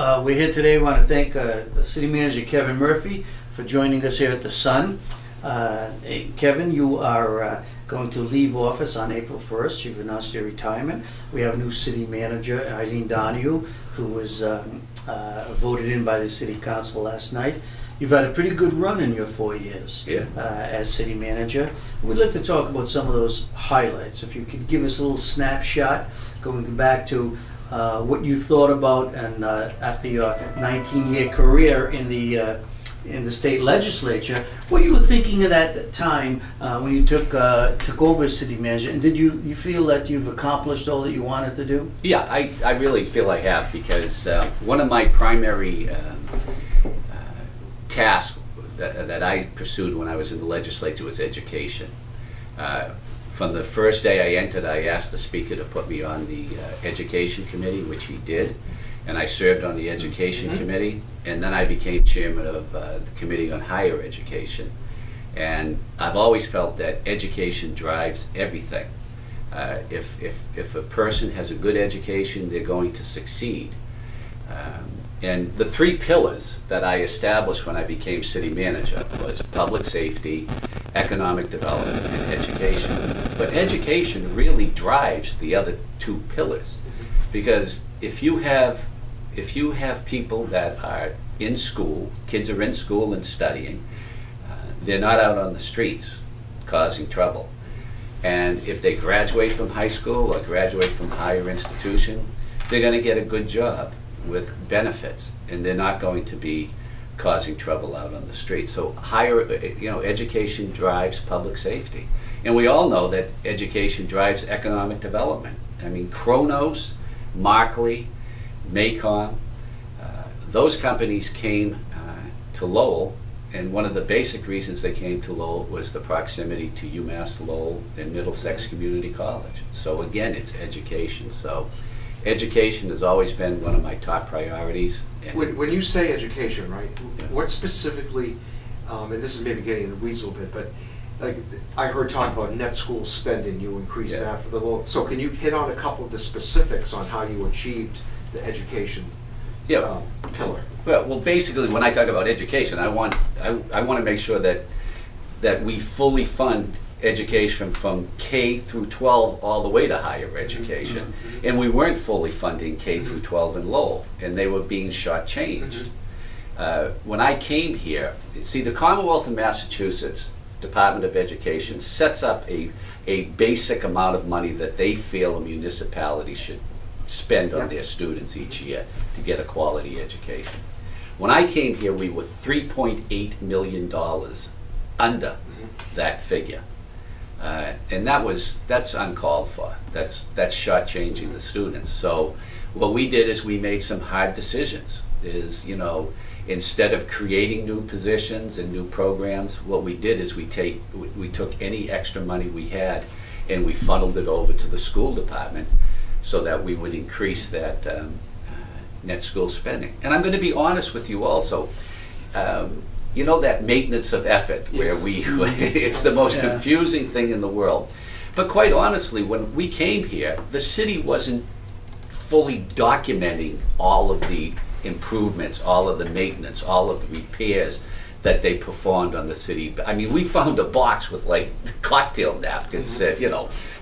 We're here today. We want to thank City Manager Kevin Murphy for joining us here at the Sun. Kevin, you are going to leave office on April 1st. You've announced your retirement. We have a new city manager, Eileen Donahue, who was voted in by the City Council last night. You've had a pretty good run in your 4 years as city manager. We'd like to talk about some of those highlights. If you could give us a little snapshot going back to what you thought about, and after your 19-year career in the state legislature, what you were thinking at that time when you took over as city manager, and did you feel that you've accomplished all that you wanted to do? Yeah, I really feel I have, because one of my primary tasks that I pursued when I was in the legislature was education. From the first day I entered, I asked the Speaker to put me on the Education Committee, which he did, and I served on the Education Committee, and then I became chairman of the Committee on Higher Education. And I've always felt that education drives everything. If a person has a good education, they're going to succeed. And the three pillars that I established when I became city manager was public safety, economic development, and education. But education really drives the other two pillars, because if you have people that are in school, kids are in school and studying, they're not out on the streets causing trouble. And if they graduate from high school or graduate from a higher institution, they're going to get a good job with benefits, and they're not going to be causing trouble out on the street. So education drives public safety. And we all know that education drives economic development. I mean, Kronos, Markley, Maycom, those companies came to Lowell, and one of the basic reasons they came to Lowell was the proximity to UMass Lowell and Middlesex Community College. So again, it's education. So education has always been one of my top priorities. When you say education, right, what specifically, and this is maybe getting in the weeds a little bit, but like I heard talk about net school spending, you increased that for the Lowell. So can you hit on a couple of the specifics on how you achieved the education pillar? Well, basically, when I talk about education, I want to make sure that we fully fund education from K through 12 all the way to higher education. And we weren't fully funding K through 12 in Lowell, and they were being shortchanged. When I came here, see, the Commonwealth of Massachusetts Department of Education sets up a basic amount of money that they feel a municipality should spend on their students each year to get a quality education. When I came here, we were $3.8 million under that figure. And that's uncalled for. That's shortchanging the students. So what we did is we made some hard decisions. Instead of creating new positions and new programs, what we did is we took any extra money we had and we funneled it over to the school department so that we would increase that net school spending. And I'm going to be honest with you also. That maintenance of effort where it's the most confusing thing in the world. But quite honestly, when we came here, the city wasn't fully documenting all of the improvements, all of the maintenance, all of the repairs that they performed on the city. I mean, we found a box with like cocktail napkins that,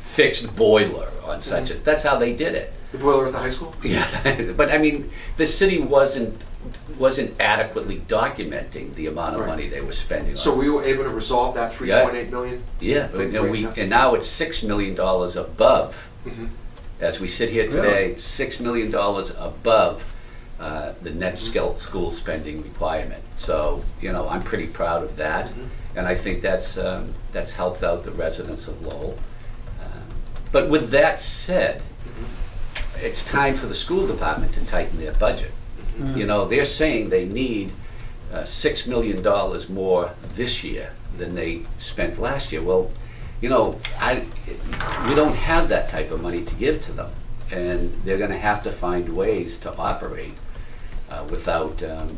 fixed boiler on such a, that's how they did it. The boiler at the high school? Yeah, but I mean, the city wasn't adequately documenting the amount of money they were spending on. So we were able to resolve that $3.8 million? Yeah, and now it's $6 million above. As we sit here today, $6 million above the net school spending requirement. So, I'm pretty proud of that, and I think that's helped out the residents of Lowell. But with that said, it's time for the school department to tighten their budget. They're saying they need $6 million more this year than they spent last year. Well, we don't have that type of money to give to them, and they're going to have to find ways to operate without the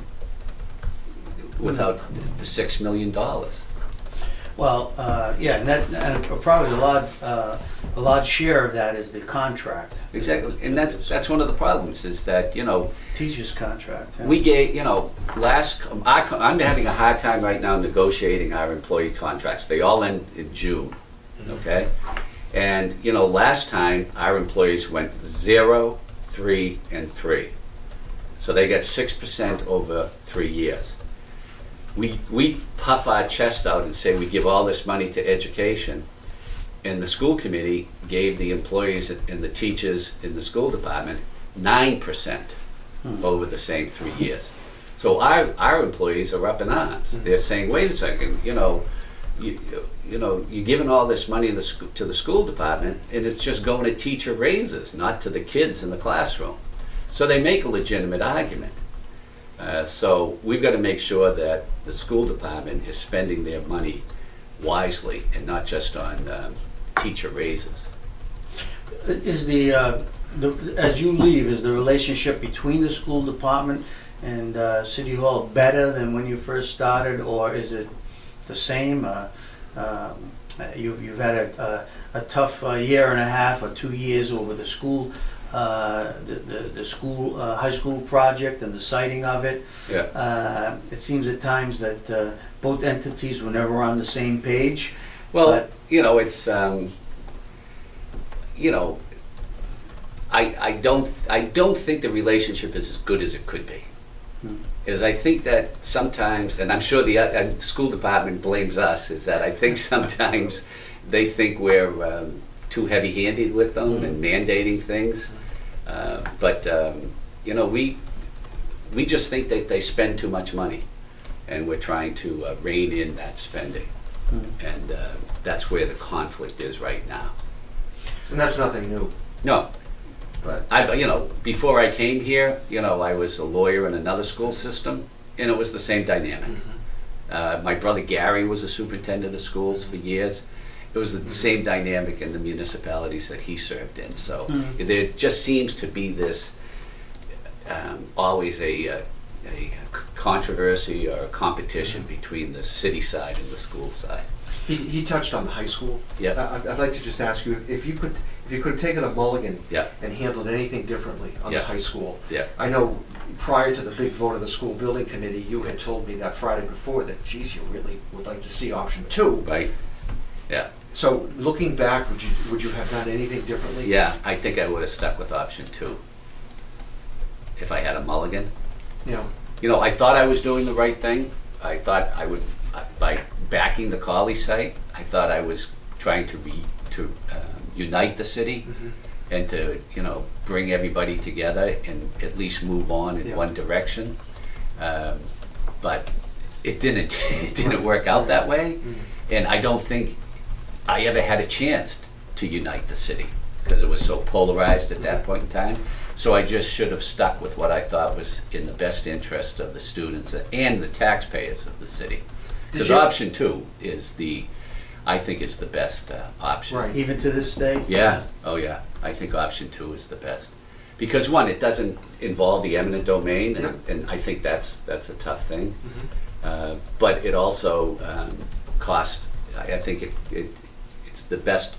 $6 million. Well, yeah, and probably a large share of that is the contract. Exactly, and that's one of the problems, is that, Teacher's contract. Yeah. we gave, I'm having a hard time right now negotiating our employee contracts. They all end in June, okay? And, last time, our employees went 0, 3, and 3. So they got 6% over 3 years. We puff our chest out and say we give all this money to education, and the school committee gave the employees and the teachers in the school department 9% over the same 3 years. So our employees are up in arms. They're saying, wait a second, you're giving all this money to the school department, and it's just going to teacher raises, not to the kids in the classroom. So they make a legitimate argument. So we've got to make sure that the school department is spending their money wisely and not just on teacher raises. Is as you leave, is the relationship between the school department and City Hall better than when you first started, or is it the same? You've had a tough year and a half or 2 years over the school, the school high school project and the siting of it. Yeah. It seems at times that both entities were never on the same page. Well, but it's I don't think the relationship is as good as it could be. Is I think that sometimes, and I'm sure the school department blames us, is that I think sometimes they think we're too heavy-handed with them and mandating things. But we just think that they spend too much money, and we're trying to rein in that spending. And that's where the conflict is right now. And that's nothing new. No. But Before I came here, I was a lawyer in another school system, and it was the same dynamic. My brother Gary was a superintendent of schools for years. It was the same dynamic in the municipalities that he served in. So there just seems to be this always a controversy or a competition between the city side and the school side. he touched on the high school. Yeah. I'd like to just ask you if you could have taken a mulligan Yeah. and handled anything differently on the Yeah. high school. Yeah. I know prior to the big vote of the school building committee, you had told me that Friday before that, geez, you really would like to see option 2. Right? Yeah. So looking back, would you have done anything differently? Yeah, I think I would have stuck with option 2 if I had a mulligan. Yeah. I thought I was doing the right thing. I thought I would, by backing the Colley site, I thought I was trying to unite the city and to, bring everybody together and at least move on in one direction. But it didn't work out that way. And I don't think I ever had a chance to unite the city because it was so polarized at that point in time. So I just should have stuck with what I thought was in the best interest of the students and the taxpayers of the city. Because option 2 is I think is the best option. Right. even to this day. Yeah, oh yeah, I think option 2 is the best. Because one, it doesn't involve the eminent domain, and I think that's a tough thing. But it also costs, I think it's the best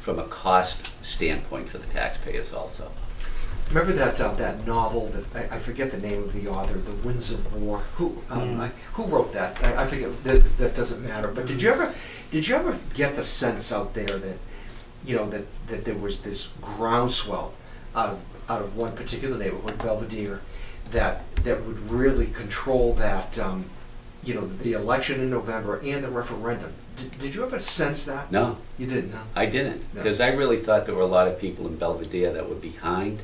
from a cost standpoint for the taxpayers also. Remember that novel that I forget the name of the author, The Winds of War. Who wrote that? I forget. That doesn't matter. But did you ever get the sense out there that that there was this groundswell out of one particular neighborhood, Belvedere, that would really control that the election in November and the referendum? Did you ever sense that? No. You didn't, no? I didn't, No. because I really thought there were a lot of people in Belvedere that were behind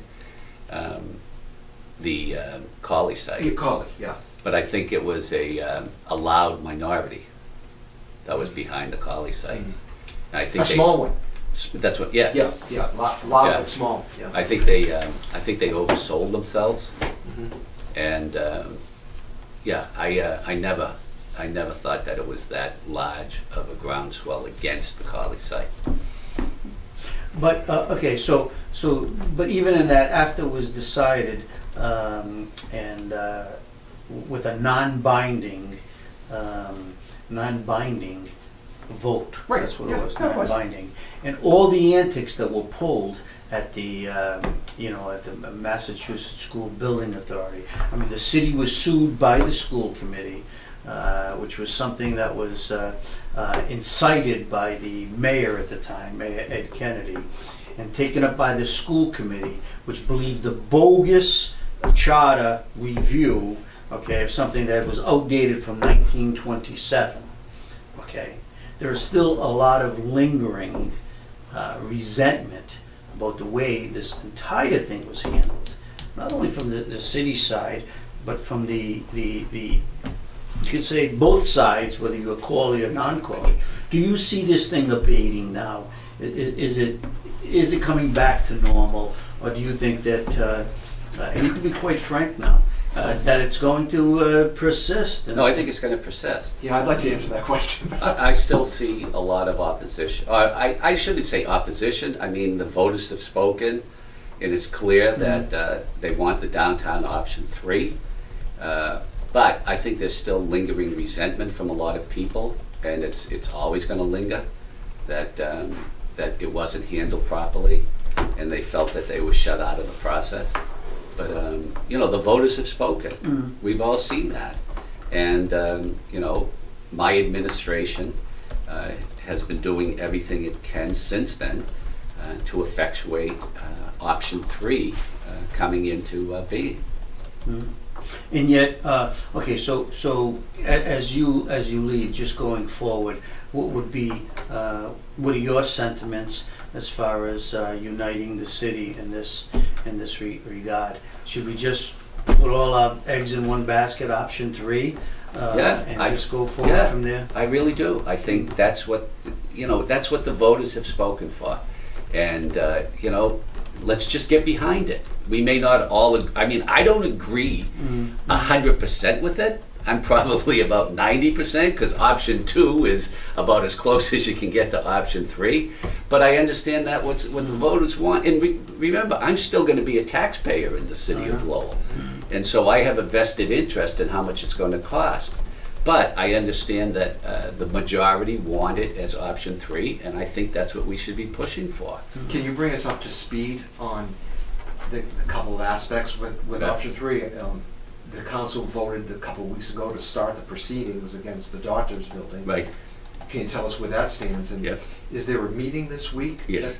the Colley site. You call it, yeah. But I think it was a loud minority that was behind the Colley site. And I think Small one. That's what. Yeah. Yeah, loud Yeah. and small. Yeah. I think they oversold themselves, and I never thought that it was that large of a groundswell against the Colley site. But okay, but even in that, after it was decided, and with a non-binding vote. Right, That's what yeah, it was, that was. non-binding. And all the antics that were pulled at the, at the Massachusetts School Building Authority. I mean, the city was sued by the school committee, which was something that was incited by the mayor at the time, Mayor Ed Kennedy, and taken up by the school committee, which believed the bogus charter review, okay, of something that was outdated from 1927. Okay, there is still a lot of lingering resentment about the way this entire thing was handled, not only from the city side, but from the you could say both sides, whether you're quality or non-quality. Do you see this thing abating now? Is it coming back to normal, or do you think that, and you can be quite frank now, that it's going to persist? No, I think it's going to persist. Yeah, I'd like to answer that question. I still see a lot of opposition. I shouldn't say opposition. I mean, the voters have spoken, and it's clear that they want the downtown option 3. But I think there's still lingering resentment from a lot of people, and it's always going to linger, that it wasn't handled properly, and they felt that they were shut out of the process. But the voters have spoken. We've all seen that, and my administration has been doing everything it can since then to effectuate option 3 coming into being. And yet, okay, so as you lead, just going forward, what are your sentiments as far as uniting the city in this regard? Should we just put all our eggs in one basket, option 3, and just go forward from there? I really do. I think that's what the voters have spoken for, and let's just get behind it. We may not all. I don't agree 100% with it. I'm probably about 90% because option 2 is about as close as you can get to option 3. But I understand that what the voters want. And remember, I'm still going to be a taxpayer in the city of Lowell, and so I have a vested interest in how much it's going to cost. But I understand that the majority want it as option 3, and I think that's what we should be pushing for. Can you bring us up to speed on the couple of aspects with option 3? The council voted a couple of weeks ago to start the proceedings against the doctor's building. Right. Can you tell us where that stands? And Yep. is there a meeting this week? Yes.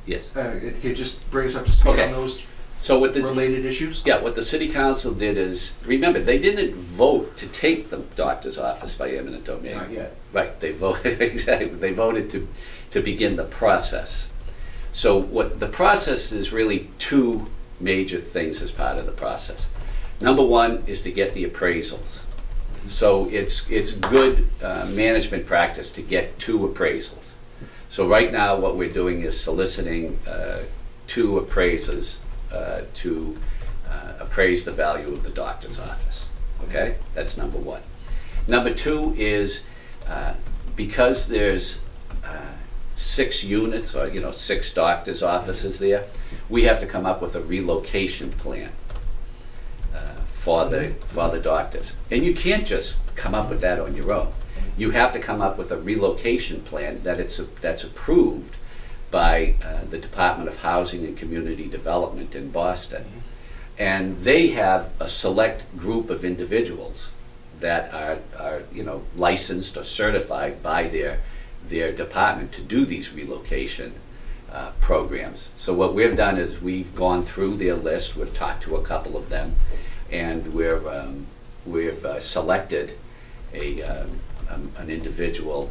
Yes. Can you just bring us up to speed on those So what the related issues? Yeah, what the city council did is, remember, they didn't vote to take the doctor's office by eminent domain. Not yet. Right, they voted, exactly, they voted to begin the process. So what the process is really 2 major things as part of the process. Number 1 is to get the appraisals. So it's good management practice to get 2 appraisals. So right now what we're doing is soliciting 2 appraisers to appraise the value of the doctor's office. Okay, that's number 1. Number 2 is because there's 6 units, or 6 doctor's offices there, we have to come up with a relocation plan for the doctors. And you can't just come up with that on your own. You have to come up with a relocation plan that's approved by the Department of Housing and Community Development in Boston. And they have a select group of individuals that are licensed or certified by their department to do these relocation programs. So what we've done is we've gone through their list, we've talked to a couple of them, and we've selected an individual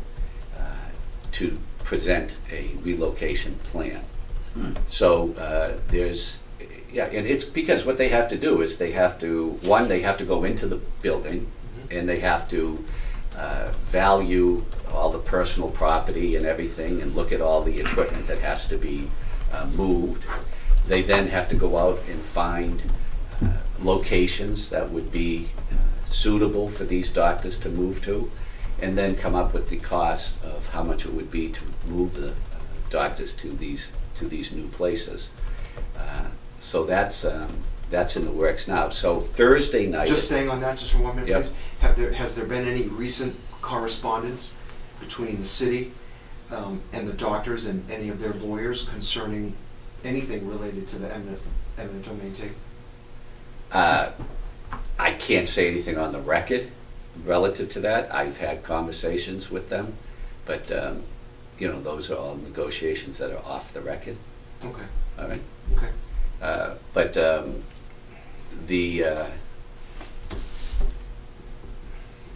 to present a relocation plan. So and it's because what they have to do is they have to go into the building, and they have to value all the personal property and everything, and look at all the equipment that has to be moved. They then have to go out and find locations that would be suitable for these doctors to move to, and then come up with the cost of how much it would be to move the doctors to these new places. So that's in the works now. So Thursday night. Just staying on that just for 1 minute, Yep. please. Has there been any recent correspondence between the city and the doctors and any of their lawyers concerning anything related to the eminent domain taking? I can't say anything on the record relative to that. I've had conversations with them, but you know, those are all negotiations that are off the record. Okay. All right. Okay. But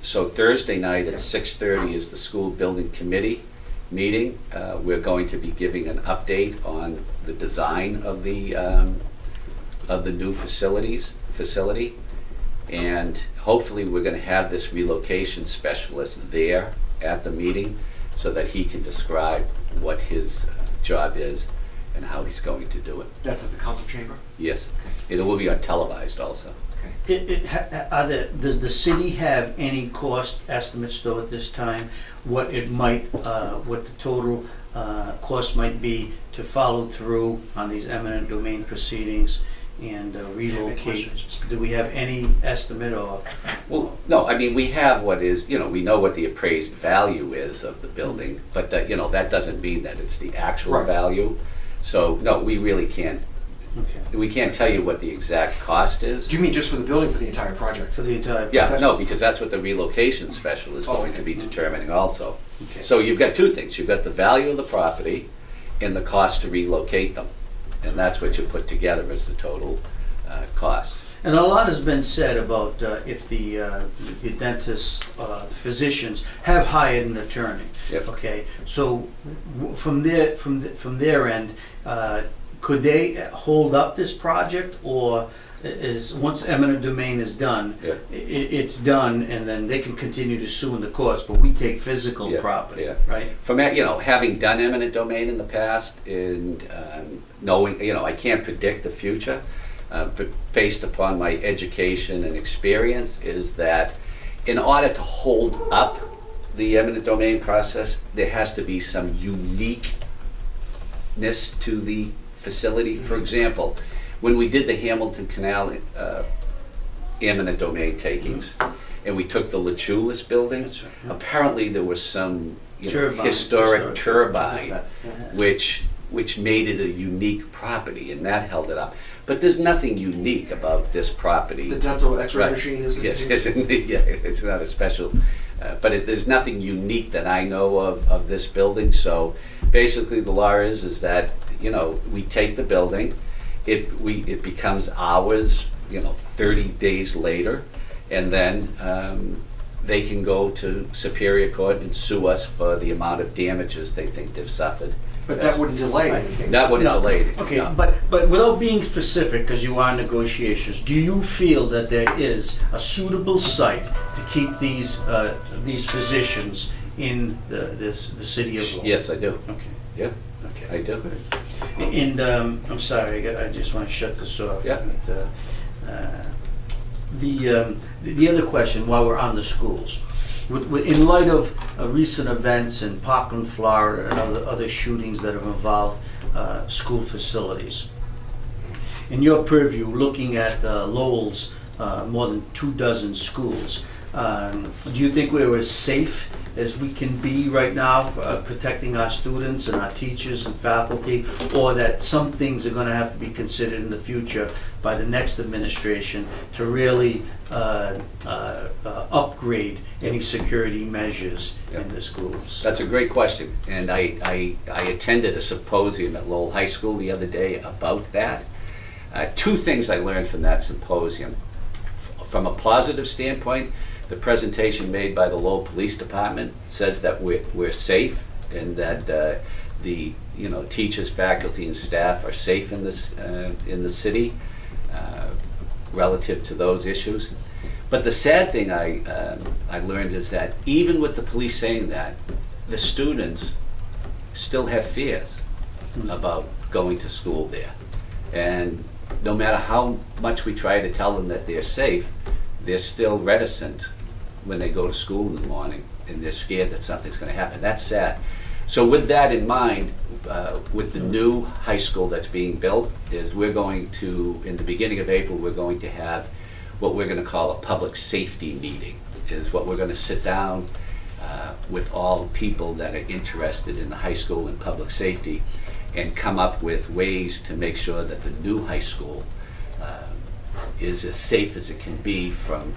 so Thursday night at 6:30 is the school building committee meeting. We're going to be giving an update on the design of the new facility, and hopefully we're going to have this relocation specialist there at the meeting so that he can describe what his job is and how he's going to do it. That's at the council chamber? Yes. It will be on televised also. Okay. Does the city have any cost estimates though at this time? What it might, what the total cost might be to follow through on these eminent domain proceedings and relocate? Do we have any estimate or? Well, no, I mean, we have what is, you know, we know what the appraised value is of the building, but that, you know, that doesn't mean that it's the actual value. So, no, we really can't. Okay. We can't tell you what the exact cost is. Do you mean just for the building, for the entire project? For the entire? Yeah, no, because that's what the relocation specialist is going to be determining also. Okay. So you've got two things. You've got the value of the property and the cost to relocate them. And that's what you put together as the total cost. And a lot has been said about if the dentists, the physicians have hired an attorney. Yep. Okay, so from their end, could they hold up this project, or is once eminent domain is done, it's done, and then they can continue to sue in the courts, but we take physical property, right? From, you know, having done eminent domain in the past and knowing, you know, I can't predict the future, but based upon my education and experience, is that in order to hold up the eminent domain process, there has to be some uniqueness to the facility. For example, when we did the Hamilton Canal eminent domain takings, and we took the Lechulis building, apparently there was some, you know, historic turbine, which made it a unique property, and that held it up. But there's nothing unique about this property. The dental X-ray machine isn't? Yes, it's not a special, but there's nothing unique that I know of this building. So basically the law is that, you know, we take the building, it becomes ours, you know, 30 days later, and then they can go to Superior Court and sue us for the amount of damages they think they've suffered. But that wouldn't delay anything. That wouldn't delay anything. Okay, no. but without being specific, because you are in negotiations, do you feel that there is a suitable site to keep these physicians in the city of Lowell? Yes, I do. Okay. Yeah, Okay. I do. And I'm sorry, I just want to shut this off. Yeah. The other question, while we're on the schools, in light of recent events in Parkland, Florida, and other shootings that have involved school facilities, in your purview, looking at Lowell's more than 24 schools, do you think we're as safe as we can be right now for protecting our students and our teachers and faculty, or that some things are going to have to be considered in the future by the next administration to really upgrade any security measures in the schools? That's a great question, and I attended a symposium at Lowell High School the other day about that. Two things I learned from that symposium. From a positive standpoint, the presentation made by the Lowell Police Department says that we're safe, and that the, you know, teachers, faculty, and staff are safe in this in the city relative to those issues. But the sad thing I learned is that even with the police saying that, the students still have fears about going to school there, and no matter how much we try to tell them that they're safe, they're still reticent when they go to school in the morning, and they're scared that something's going to happen. That's sad. So with that in mind, with the new high school that's being built, is we're going to, in the beginning of April, we're going to have what we're going to call a public safety meeting. Is what we're going to sit down with all the people that are interested in the high school and public safety, and come up with ways to make sure that the new high school is as safe as it can be from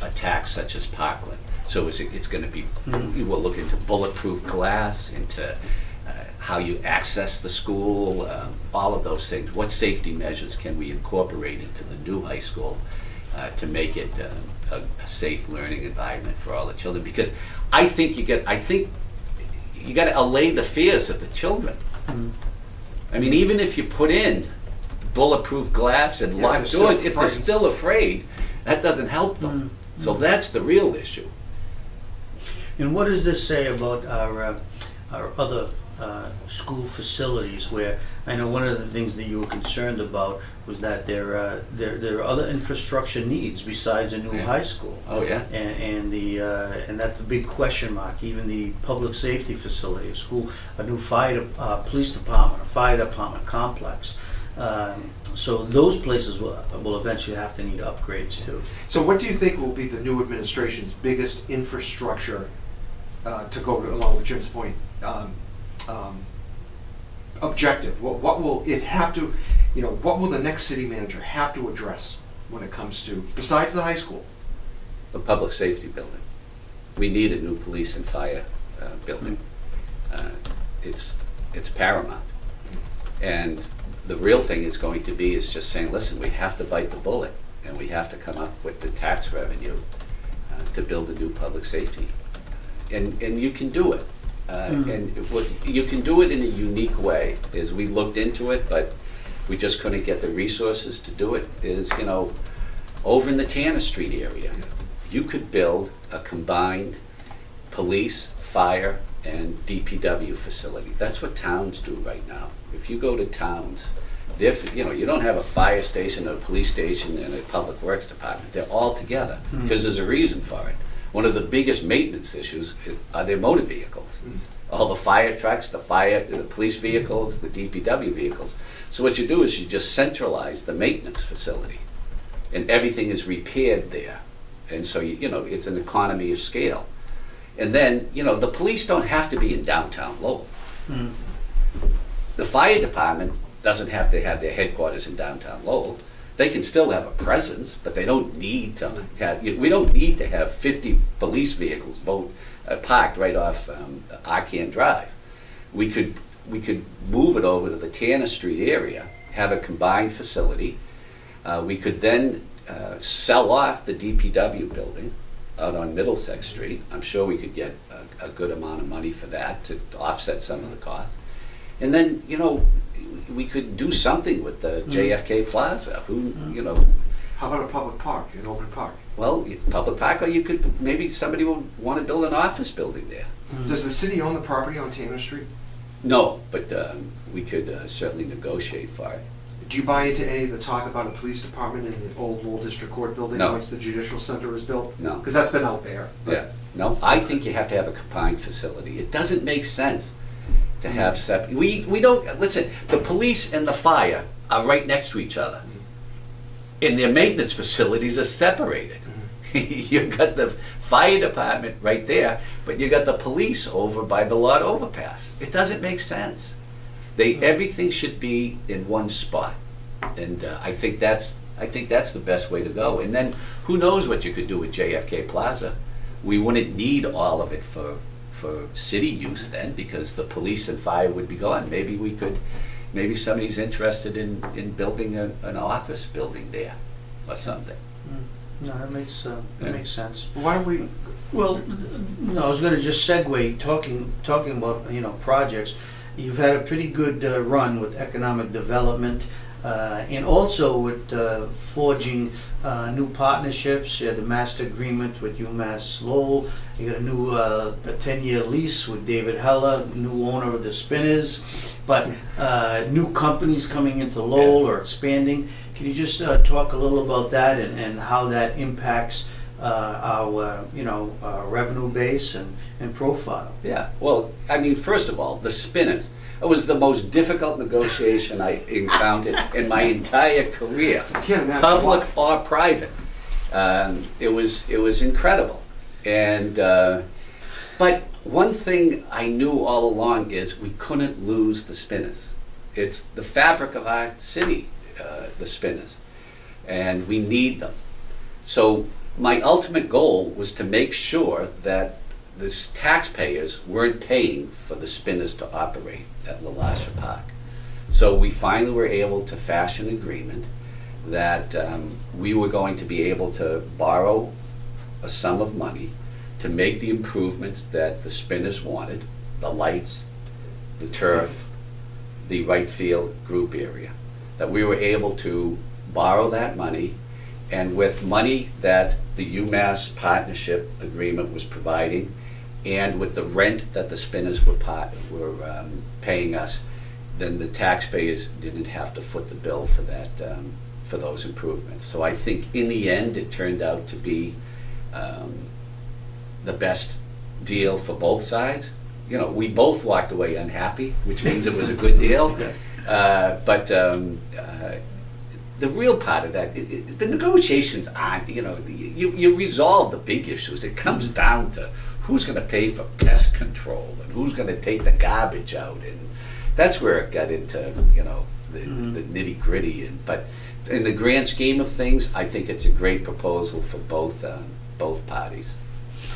attacks such as Parkland. So it's going to be, we'll look into bulletproof glass, into how you access the school, all of those things. What safety measures can we incorporate into the new high school to make it a safe learning environment for all the children? Because I think you got to allay the fears of the children. I mean, even if you put in bulletproof glass and locked doors, if they're still afraid, that doesn't help them. So that's the real issue. And what does this say about our other school facilities, where I know one of the things that you were concerned about was that there are other infrastructure needs besides a new high school. Oh yeah. And that's the big question mark. Even the public safety facility, a new police department, a fire department complex. So those places will eventually have to need upgrades too. So what do you think will be the new administration's biggest infrastructure, to go along with Jim's point, objective? What will it have to, what will the next city manager have to address when it comes to, besides the high school? The public safety building. We need a new police and fire building. It's paramount. And the real thing is going to be is just saying, listen, we have to bite the bullet, and we have to come up with the tax revenue to build a new public safety. And you can do it. And you can do it in a unique way. As we looked into it, but we just couldn't get the resources to do it, is, over in the Tierney Street area, you could build a combined police, fire, and DPW facility. That's what towns do right now. If you go to towns, you don't have a fire station, a police station, and a public works department. They're all together because there's a reason for it. One of the biggest maintenance issues are their motor vehicles. All the fire trucks, the police vehicles, the DPW vehicles. So what you do is you just centralize the maintenance facility, and everything is repaired there. And so it's an economy of scale. And then the police don't have to be in downtown Lowell. The fire department doesn't have to have their headquarters in downtown Lowell. They can still have a presence, but they don't need to have. We don't need to have 50 police vehicles parked right off Arcan Drive. We could move it over to the Tierney Street area, have a combined facility. We could then sell off the DPW building out on Middlesex Street. I'm sure we could get a good amount of money for that to offset some of the costs. And then, we could do something with the JFK Plaza. How about a public park, an open park? Well, public park, or maybe somebody will want to build an office building there. Does the city own the property on Tierney Street? No, but we could certainly negotiate for it. Do you buy into any of the talk about a police department in the old Lowell District Court building once the Judicial Center is built? No. Because that's been out there. Yeah. No, I think you have to have a combined facility. It doesn't make sense to have separate. We don't, listen, the police and the fire are right next to each other. And their maintenance facilities are separated. You've got the fire department right there, but you got the police over by the Lord overpass. It doesn't make sense. Everything should be in one spot, and I think that's the best way to go. And then who knows what you could do with JFK Plaza? We wouldn't need all of it for city use then, because the police and fire would be gone. Maybe somebody's interested in building an office building there or something. No, that makes sense. Why don't we? Well, no, I was going to just segue talking about projects. You've had a pretty good run with economic development, and also with forging new partnerships. You had the master agreement with UMass Lowell. You got a new 10-year lease with David Heller, new owner of the Spinners. But new companies coming into Lowell or expanding. Can you just talk a little about that and how that impacts our revenue base and profile? Yeah. Well, I mean, first of all, the Spinners. It was the most difficult negotiation I encountered in my entire career, public or private. It was incredible, and But one thing I knew all along is we couldn't lose the spinners. It's the fabric of our city, the spinners, and we need them. So my ultimate goal was to make sure that the taxpayers weren't paying for the spinners to operate at LaLasha Park. So we finally were able to fashion an agreement that we were going to be able to borrow a sum of money to make the improvements that the spinners wanted, the lights, the turf, the right field group area. That we were able to borrow that money, and with money that the UMass partnership agreement was providing, and with the rent that the spinners were paying us, then the taxpayers didn't have to foot the bill for that, for those improvements. So I think in the end it turned out to be the best deal for both sides. You know, we both walked away unhappy, which means it was a good deal. But the real part of that, the negotiations aren't, you know, you resolve the big issues. It comes down to who's going to pay for pest control and who's going to take the garbage out, and that's where it got into, you know, the nitty gritty. But in the grand scheme of things, I think it's a great proposal for both parties.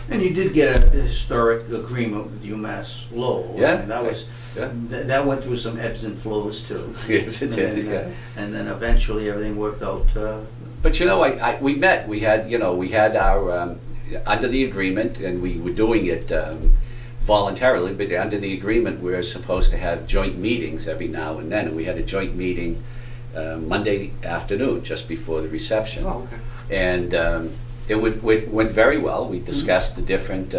And you did get a historic agreement with UMass Lowell. Yeah, I mean, that was that went through some ebbs and flows too. Yes, it did. And then eventually everything worked out. But you know, we met. We had, you know, we had our under the agreement, and we were doing it voluntarily. But under the agreement, we were supposed to have joint meetings every now and then, and we had a joint meeting Monday afternoon just before the reception. Oh, okay. And it went very well. We discussed the different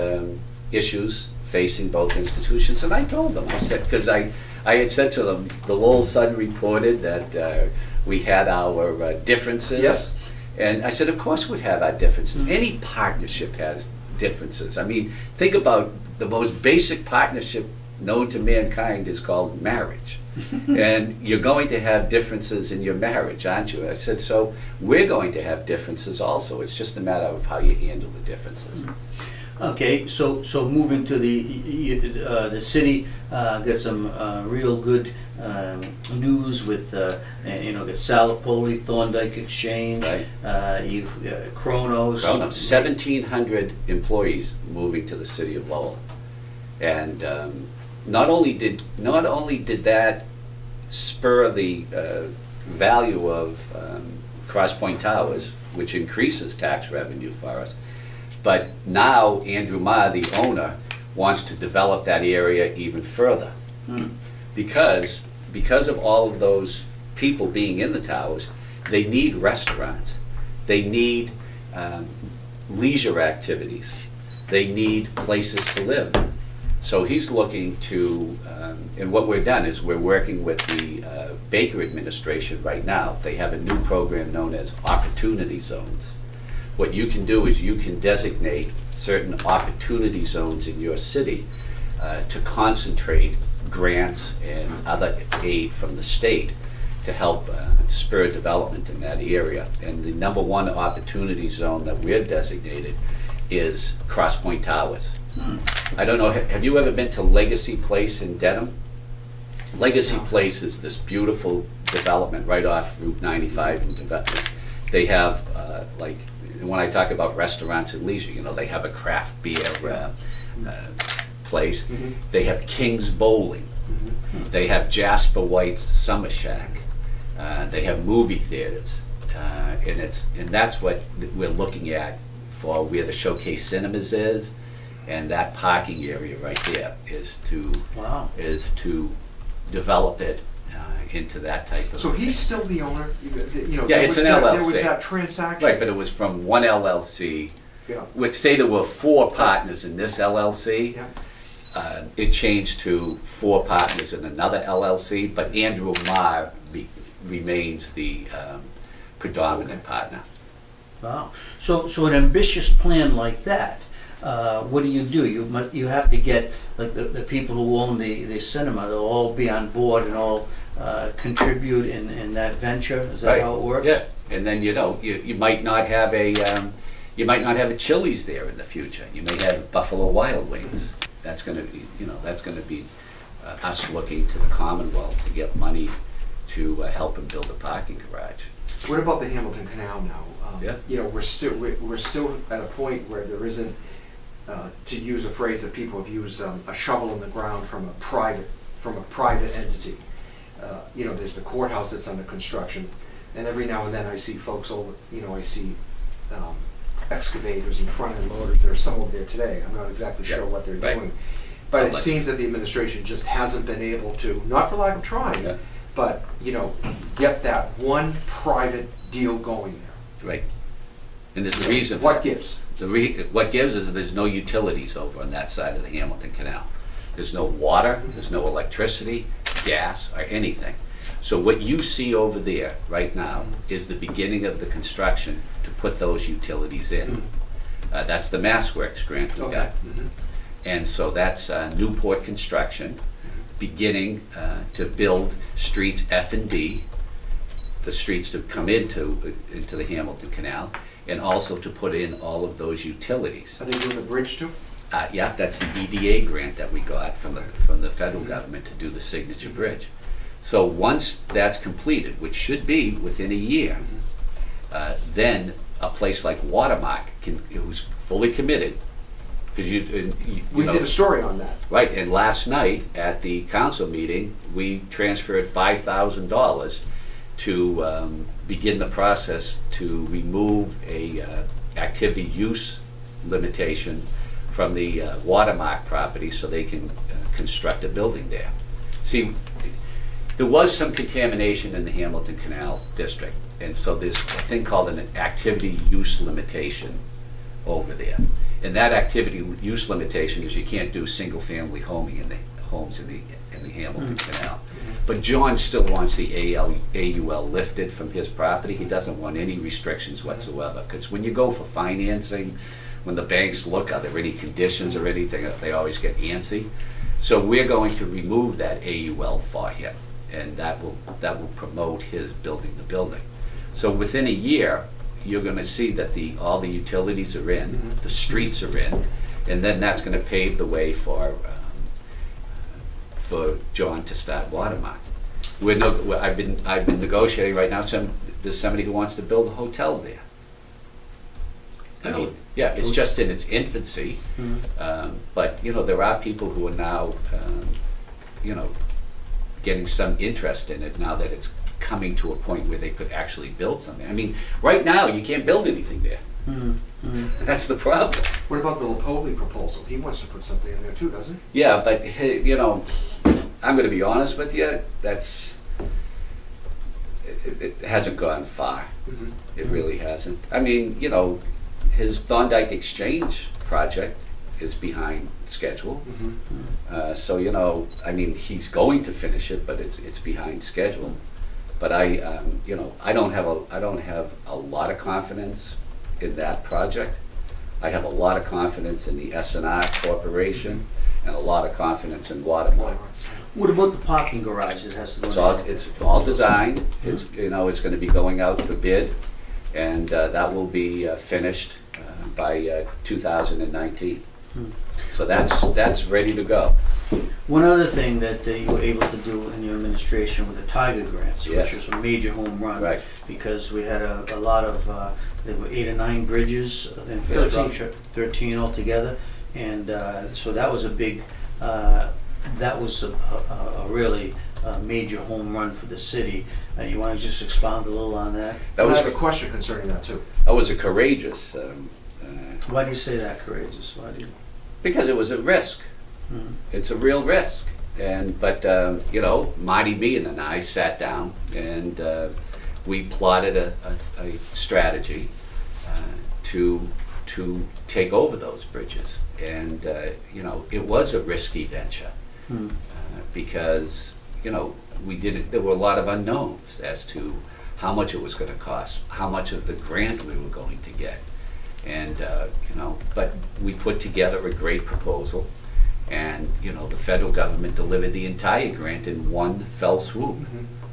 issues facing both institutions, and I told them, I said, because I had said to them, the Lowell Sun reported that we had our differences. Yes. And I said, of course we'd have our differences. Any partnership has differences. I mean, think about the most basic partnership known to mankind is called marriage. And you're going to have differences in your marriage, aren't you? I said, so we're going to have differences also. It's just a matter of how you handle the differences. Okay, so moving to the city, got some real good news with you know, the Salapoli, Thorndike Exchange, Right. you've Kronos. 1,700 employees moving to the city of Lowell, and not only did that spur the value of Cross Point Towers, which increases tax revenue for us, but now Andrew Ma, the owner, wants to develop that area even further. Because of all of those people being in the towers, they need restaurants, they need leisure activities, they need places to live. So he's looking to, and what we've done is we're working with the Baker administration right now. They have a new program known as Opportunity Zones. What you can do is you can designate certain opportunity zones in your city to concentrate grants and other aid from the state to help spur development in that area. And the #1 opportunity zone that we're designated is Cross Point Towers. I don't know, have you ever been to Legacy Place in Dedham? Legacy Place is this beautiful development right off Route 95 in development. They have, like, when I talk about restaurants and leisure, you know, they have a craft beer place. They have King's Bowling. They have Jasper White's Summer Shack. They have movie theaters. And that's what we're looking at for where the Showcase Cinemas is. And that parking area right there is to develop it into that type of. So he's still the owner. You know, yeah, it's an LLC. There was that transaction. Right, but it was from one LLC. Yeah. Which say there were 4 partners in this LLC. Yeah. It changed to 4 partners in another LLC, but Andrew Marr remains the predominant partner. Wow. So an ambitious plan like that, what do? You have to get like the people who own the cinema. They'll all be on board and all contribute in that venture. Is that Right. how it works? Yeah, and then you know you might not have a You might not have a Chili's there in the future. You may have Buffalo Wild Wings. That's going to be, that's going to be us looking to the Commonwealth to get money to help them build a parking garage. What about the Hamilton Canal now? Yeah. We're still at a point where there isn't, to use a phrase that people have used, a shovel in the ground from a private entity. There's the courthouse that's under construction, and every now and then I see folks over. I see excavators and front end loaders. There's some over there today. I'm not exactly sure what they're doing, but it seems that the administration just hasn't been able to, not for lack of trying, but get that one private deal going there. Right. And there's a reason for What that. gives? What gives is there's no utilities over on that side of the Hamilton Canal. There's no water, there's no electricity, gas, or anything. So what you see over there right now is the beginning of the construction to put those utilities in. That's the MassWorks grant we got. And so that's Newport Construction beginning to build streets F and D, the streets to come into the Hamilton Canal, and also to put in all of those utilities. Are they doing the bridge too? Yeah, that's the EDA grant that we got from the federal government to do the Signature Bridge. So once that's completed, which should be within a year, then a place like Watermark, who's fully committed, because we did a story on that. Right, and last night at the council meeting, we transferred $5,000 to begin the process to remove a activity use limitation from the Watermark property so they can construct a building there. See, there was some contamination in the Hamilton Canal District, and so there's a thing called an activity use limitation over there. And that activity use limitation is you can't do single-family homes in the Hamilton Canal. But John still wants the AUL lifted from his property. He doesn't want any restrictions whatsoever, because when you go for financing, when the banks look, are there any conditions or anything, they always get antsy. So we're going to remove that AUL for him, and that will promote his building the building. So within a year, you're going to see that all the utilities are in, the streets are in, and then that's going to pave the way for John to start Watermark. I've been negotiating right now. There's somebody who wants to build a hotel there. I mean, yeah, it's just in its infancy, but there are people who are now, getting some interest in it now that it's coming to a point where they could actually build something. I mean, right now you can't build anything there. That's the problem. What about the Lopoli proposal? He wants to put something in there too, doesn't he? Yeah, but I'm going to be honest with you. It hasn't gone far. It really hasn't. I mean, his Thorndike Exchange project is behind schedule. So I mean, he's going to finish it, but it's behind schedule. But I don't have a lot of confidence in that project. I have a lot of confidence in the S&R Corporation and a lot of confidence in Watermark. What about the parking garage that has to go in? It's all designed. It's it's going to be going out for bid, and that will be finished by 2019. So that's ready to go. One other thing that you were able to do in your administration with the Tiger grants, Yes. which was a major home run, Right. because we had a lot of, there were 8 or 9 bridges, infrastructure, 13 altogether, and so that was a big, that was a really major home run for the city. You want to just expound a little on that? That I was have a question concerning that too. a courageous Why do you say that, courageous? Why do you? because it was a risk. It's a real risk, but Marty Meehan and I sat down and we plotted a strategy to take over those bridges, and it was a risky venture because there were a lot of unknowns as to how much it was going to cost, how much of the grant we were going to get, and but we put together a great proposal. And the federal government delivered the entire grant in one fell swoop.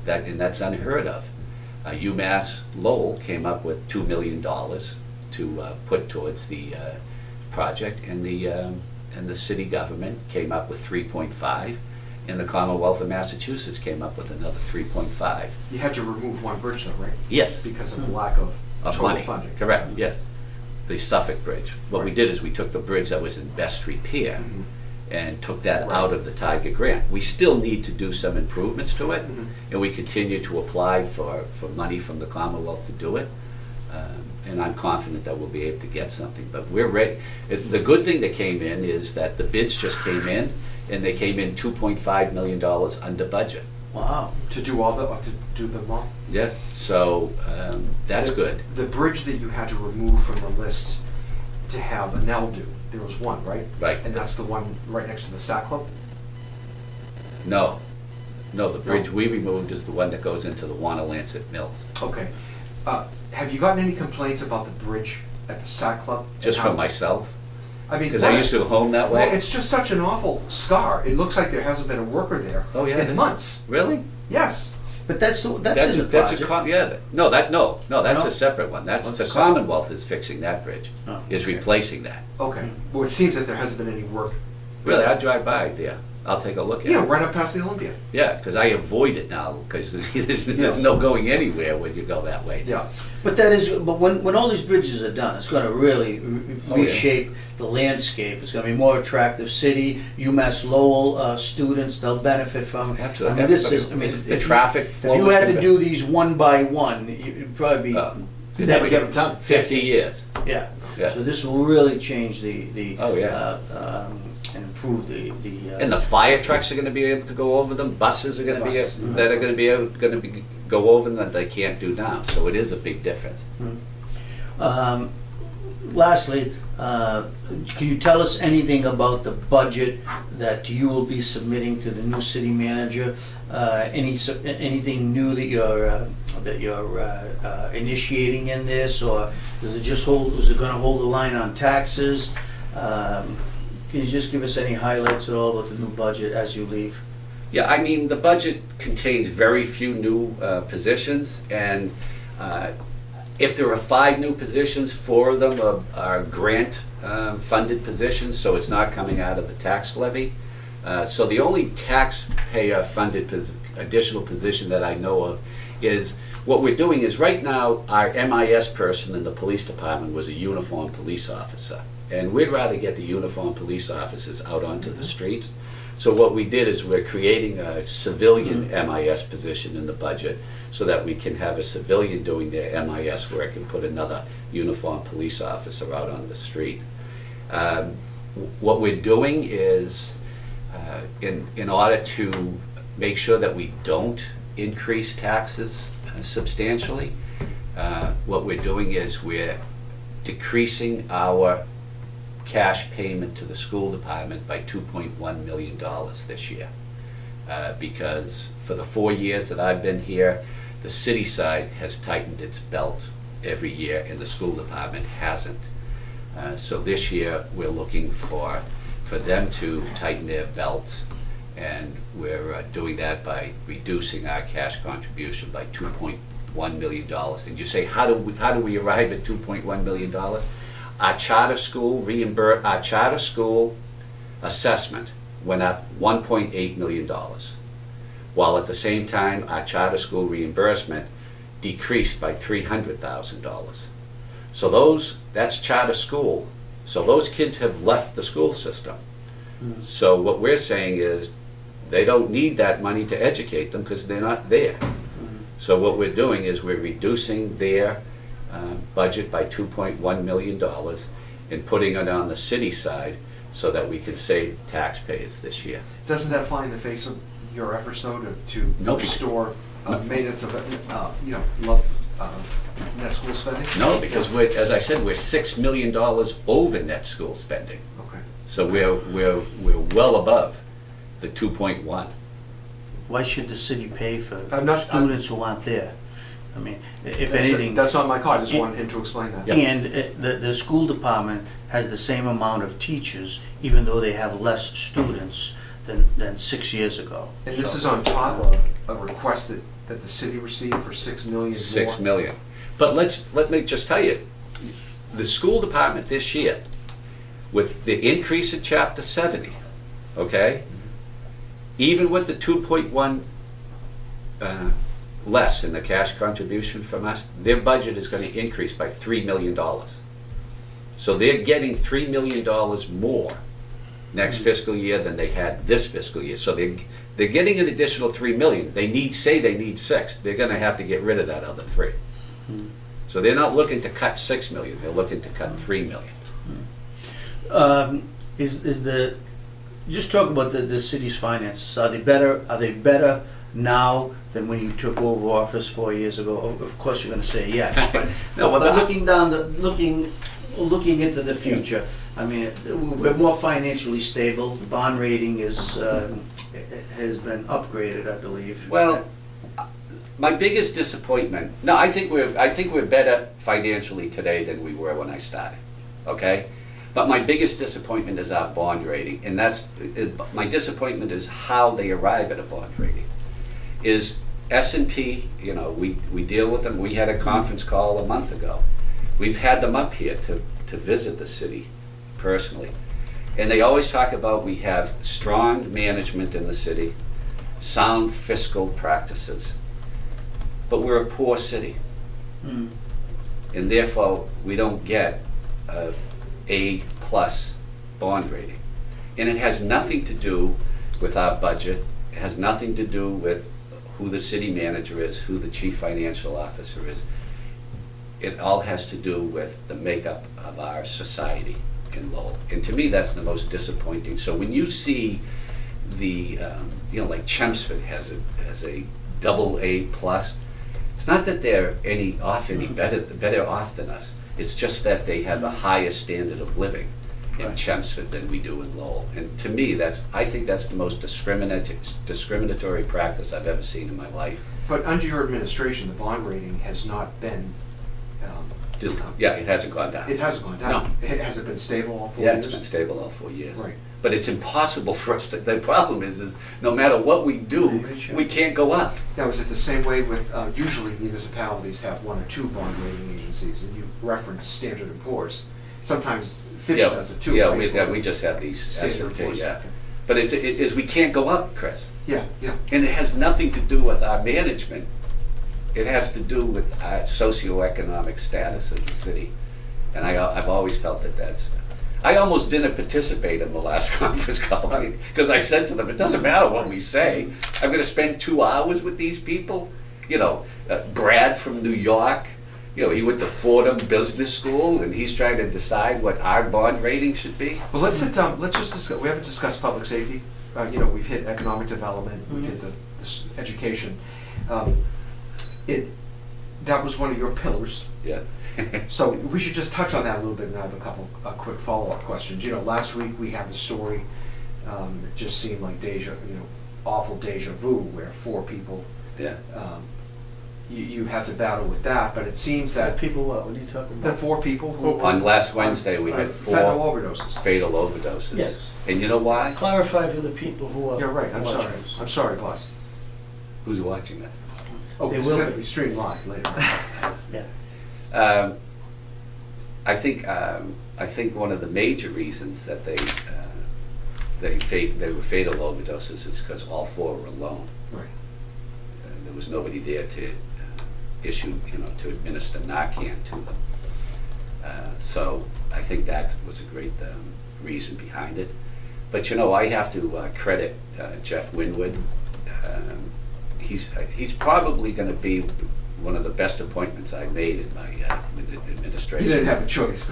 And that's unheard of. UMass Lowell came up with $2 million, put towards the project, and the city government came up with 3.5, and the Commonwealth of Massachusetts came up with another 3.5. You had to remove one bridge though, right? Yes. Because of the lack of total Money. funding. Correct, yes. The Suffolk Bridge. What we Right. did is we took the bridge that was in best repair Mhm. and took that Right. out of the Tiger grant. We still need to do some improvements to it, Mhm. and we continue to apply for money from the Commonwealth to do it. And I'm confident that we'll be able to get something, but we're ready. The good thing that came in is that the bids just came in, and they came in $2.5 million under budget. Wow. To do all to do them all? Yeah, so that's good. The bridge that you had to remove from the list to have a Nell do, there was one, right? Right. And that's the one right next to the Sac Club? No, the bridge No? we removed is the one that goes into the Wanalancet Mills. Okay. Have you gotten any complaints about the bridge at the Sac Club? Just And how- from myself, I mean, because I used to go home that way. Well, it's just such an awful scar. It looks like there hasn't been a worker there Oh, yeah, it in is. months. Really? Yes. But that's in the project. Yeah, no, that's No? a separate one. That's, What's the the separate? Commonwealth is fixing that bridge, Oh, is okay. replacing that. Okay. Well, it seems that there hasn't been any work. Really, I drive by there, I'll take a look at You know, it. right up past the Olympia. Yeah, because I avoid it now, because there's no going anywhere when you go that way. Yeah. But when all these bridges are done, it's gonna really Oh, yeah. reshape the landscape. It's gonna be a more attractive city. UMass Lowell students, they'll benefit from it. Absolutely. I mean, this is, Everybody- I mean, the if you- traffic If flow you is had to gonna do these one by one, it'd probably be. You'd never get them done. 50 years. Yeah. Yeah. So this will really change the. Oh, yeah. And improve the. And the fire trucks are gonna be able to go over them, buses are gonna be, Buses, that are gonna be able, go over them that they can't do now, so it is a big difference. Lastly, can you tell us anything about the budget that you will be submitting to the new city manager? Anything new that you're initiating in this, or is it gonna hold the line on taxes? Can you just give us any highlights at all about the new budget as you leave? Yeah, I mean, the budget contains very few new positions, and if there are 5 new positions, 4 of them are grant funded positions, so it's not coming out of the tax levy. So the only taxpayer funded additional position that I know of is, what we're doing is, right now, our MIS person in the police department was a uniformed police officer. And we'd rather get the uniformed police officers out onto the streets. So what we did is we're creating a civilian MIS position in the budget so that we can have a civilian doing their MIS work and put another uniformed police officer out on the street. What we're doing is, in order to make sure that we don't increase taxes substantially, what we're doing is we're decreasing our cash payment to the school department by $2.1 million this year. Because for the 4 years that I've been here, the city side has tightened its belt every year and the school department hasn't. So this year we're looking for them to tighten their belts, and we're doing that by reducing our cash contribution by $2.1 million. And you say, how do we arrive at $2.1 million? Our charter school assessment went up $1.8 million, while at the same time our charter school reimbursement decreased by $300,000. So that's charter school. So those kids have left the school system. So what we're saying is they don't need that money to educate them because they're not there. So what we're doing is we're reducing their budget by $2.1 million and putting it on the city side so that we can save taxpayers this year. Doesn't that fly in the face of your efforts, though, to No. restore maintenance of, net school spending? No, because as I said, we're $6 million over net school spending. Okay. So we're well above the 2.1. Why should the city pay for I'm students who aren't there? I mean, if anything. That's not my call, I just wanted him to explain that. Yeah. And the school department has the same amount of teachers, even though they have less students than 6 years ago. And this So, is on top of a request that the city received for $6 million more? $6 million. But let me just tell you, the school department this year, with the increase in Chapter 70, okay? Even with the 2.1 less in the cash contribution from us, their budget is going to increase by $3 million. So they're getting $3 million more next fiscal year than they had this fiscal year. So they're getting an additional $3 million. They need 6. They're going to have to get rid of that other 3. So they're not looking to cut $6 million. They're looking to cut $3 million. Just talk about the city's finances. Are they better? Are they better now than when you took over office 4 years ago? Of course, you're going to say yes. But, No, but looking into the future, I mean, we're more financially stable. The bond rating has been upgraded, I believe. Well, my biggest disappointment. No, I think we're better financially today than we were when I started. Okay. But my biggest disappointment is our bond rating, and my disappointment is how they arrive at a bond rating. Is S&P, you know, we deal with them. We had a conference call a month ago. We've had them up here to visit the city personally. And they always talk about we have strong management in the city, sound fiscal practices, but we're a poor city. And therefore we don't get a A+ bond rating. And it has nothing to do with our budget. It has nothing to do with who the city manager is, who the chief financial officer is. It all has to do with the makeup of our society in Lowell. And to me, that's the most disappointing. So when you see the, you know, like Chelmsford has a AA+, it's not that they're any better off than us. It's just that they have a higher standard of living in Chelmsford than we do in Lowell. And to me, I think that's the most discriminatory practice I've ever seen in my life. But under your administration, the bond rating has not been... yeah, it hasn't gone down. It hasn't gone down. No. Has it been stable all 4 years? Yeah, it's been stable all 4 years. Right. But it's impossible for us to, the problem is no matter what we do, we can't go up. Now, is it the same way with, usually municipalities have 1 or 2 bond rating agencies, and you reference Standard & Poor's. Sometimes Fitch does it too. Yeah, right? we just have these Standard & S&P, Poor's. yeah. Okay. But we can't go up, Chris. Yeah, yeah. And it has nothing to do with our management. It has to do with our socioeconomic status as a city. And I've always felt that's... I almost didn't participate in the last conference call because I said to them, it doesn't matter what we say. I'm going to spend 2 hours with these people. You know, Brad from New York, you know, he went to Fordham Business School and he's trying to decide what our bond rating should be. Well, let's sit down. Let's just discuss. We haven't discussed public safety. You know, we've hit economic development. We've hit this education. That was one of your pillars. Yeah. So we should just touch on that a little bit and I have a quick follow-up questions. You know, last week we had the story, it just seemed like awful deja vu where 4 people, you had to battle with that, but it seems that... People what? What are you talking about? The 4 people who... On last Wednesday we had 4 fatal overdoses. Fatal overdoses. Yes. And you know why? Clarify for the people who are... You're right, I'm sorry. watching. I'm sorry, boss. Who's watching that? Oh, They it's will going to be. be streamed live later. Yeah. I think one of the major reasons that they were fatal overdoses is because all 4 were alone. Right. There was nobody there to to administer Narcan to them. So I think that was a great reason behind it. But I have to credit Jeff Winwood. He's probably going to be one of the best appointments I made in my administration. You didn't have a choice.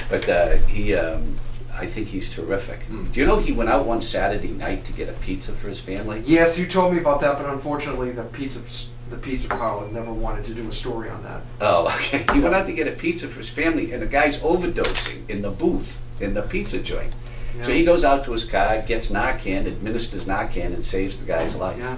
But I think he's terrific. Do you know he went out one Saturday night to get a pizza for his family? Yes, you told me about that, but unfortunately the pizza parlor never wanted to do a story on that. Oh, okay. He went out to get a pizza for his family, and the guy's overdosing in the booth, in the pizza joint. Yeah. So he goes out to his car, gets Narcan, administers Narcan, and saves the guy's life. Yeah.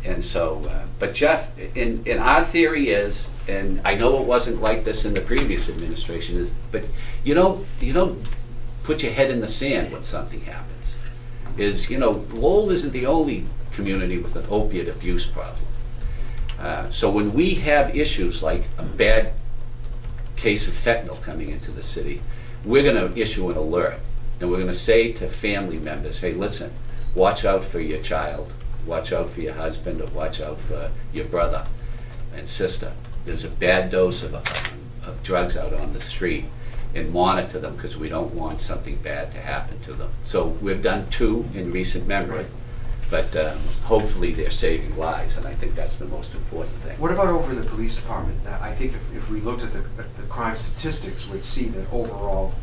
And so, but Jeff, in our theory is, and I know it wasn't like this in the previous administration, is, but you don't put your head in the sand when something happens. Lowell isn't the only community with an opiate abuse problem. So when we have issues like a bad case of fentanyl coming into the city, we're going to issue an alert, and we're going to say to family members, hey, listen, watch out for your child, watch out for your husband, or watch out for your brother and sister. There's a bad dose of drugs out on the street, and monitor them, because we don't want something bad to happen to them. So we've done 2 in recent memory, but hopefully they're saving lives, and I think that's the most important thing. What about over the police department? Now, I think if we looked at the crime statistics, we'd see that overall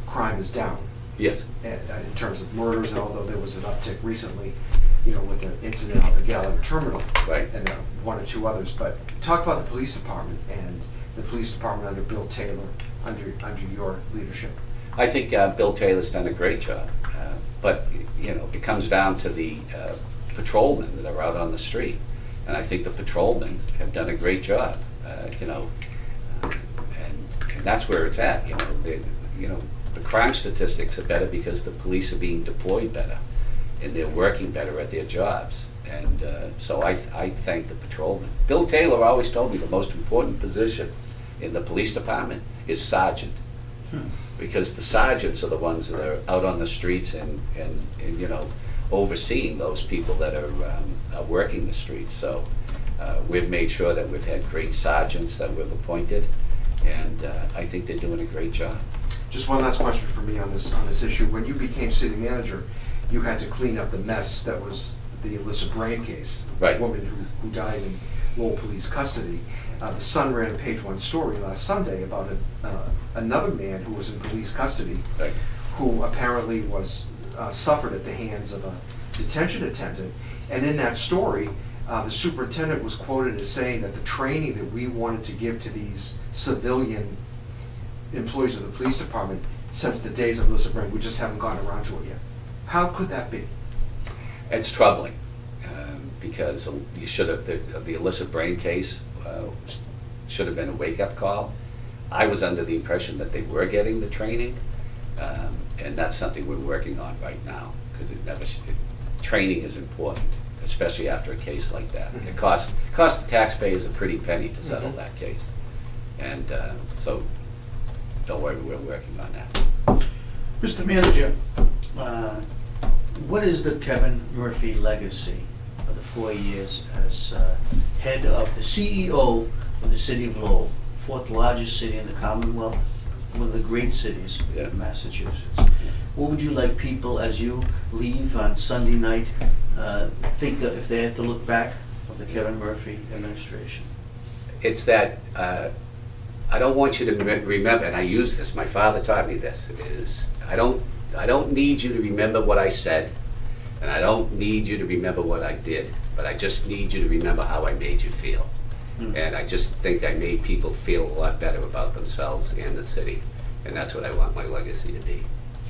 crime is down. Yes. In terms of murders, and although there was an uptick recently, you know, with the incident on the Gallagher Terminal, Right. and 1 or 2 others. But talk about the police department and the police department under Bill Taylor, under your leadership. I think Bill Taylor's done a great job, but you know, it comes down to the patrolmen that are out on the street, and I think the patrolmen have done a great job. You know, and that's where it's at. You know, the crime statistics are better because the police are being deployed better, and they're working better at their jobs. And so I thank the patrolmen. Bill Taylor always told me the most important position in the police department is sergeant, because the sergeants are the ones that are out on the streets and you know, overseeing those people that are working the streets. So we've made sure that we've had great sergeants that we've appointed, and I think they're doing a great job. Just one last question for me on this issue. When you became city manager, you had to clean up the mess that was the Alyssa Brain case, Right. the woman who died in Lowell police custody. The Sun ran a page 1 story last Sunday about another man who was in police custody, Right. who apparently was suffered at the hands of a detention attendant. And in that story, the superintendent was quoted as saying that the training that we wanted to give to these civilian employees of the police department since the days of Alyssa Brain, we just haven't gotten around to it yet. How could that be? It's troubling, because you should have, the Alyssa Brain case should have been a wake-up call. I was under the impression that they were getting the training, and that's something we're working on right now, because training is important, especially after a case like that. It costs the taxpayers a pretty penny to settle that case, and so don't worry, we're working on that. Mr. Manager, what is the Kevin Murphy legacy of the 4 years as head of the CEO of the city of Lowell, 4th largest city in the Commonwealth, one of the great cities in Massachusetts? What would you like people, as you leave on Sunday night, think of if they had to look back of the Kevin Murphy administration? It's that I don't want you to remember, and I use this, my father taught me this, is I don't need you to remember what I said, and I don't need you to remember what I did, but I just need you to remember how I made you feel. And I just think I made people feel a lot better about themselves and the city, and that's what I want my legacy to be.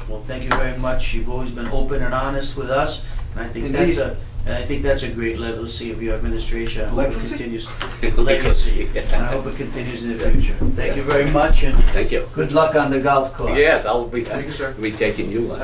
Well, thank you very much. You've always been open and honest with us, and I think that's a great legacy of your administration. I hope it continues. Legacy. And I hope it continues in the future. Thank you very much, and Thank you. good luck on the golf course. Yes, I'll be Thank you, sir. taking you on.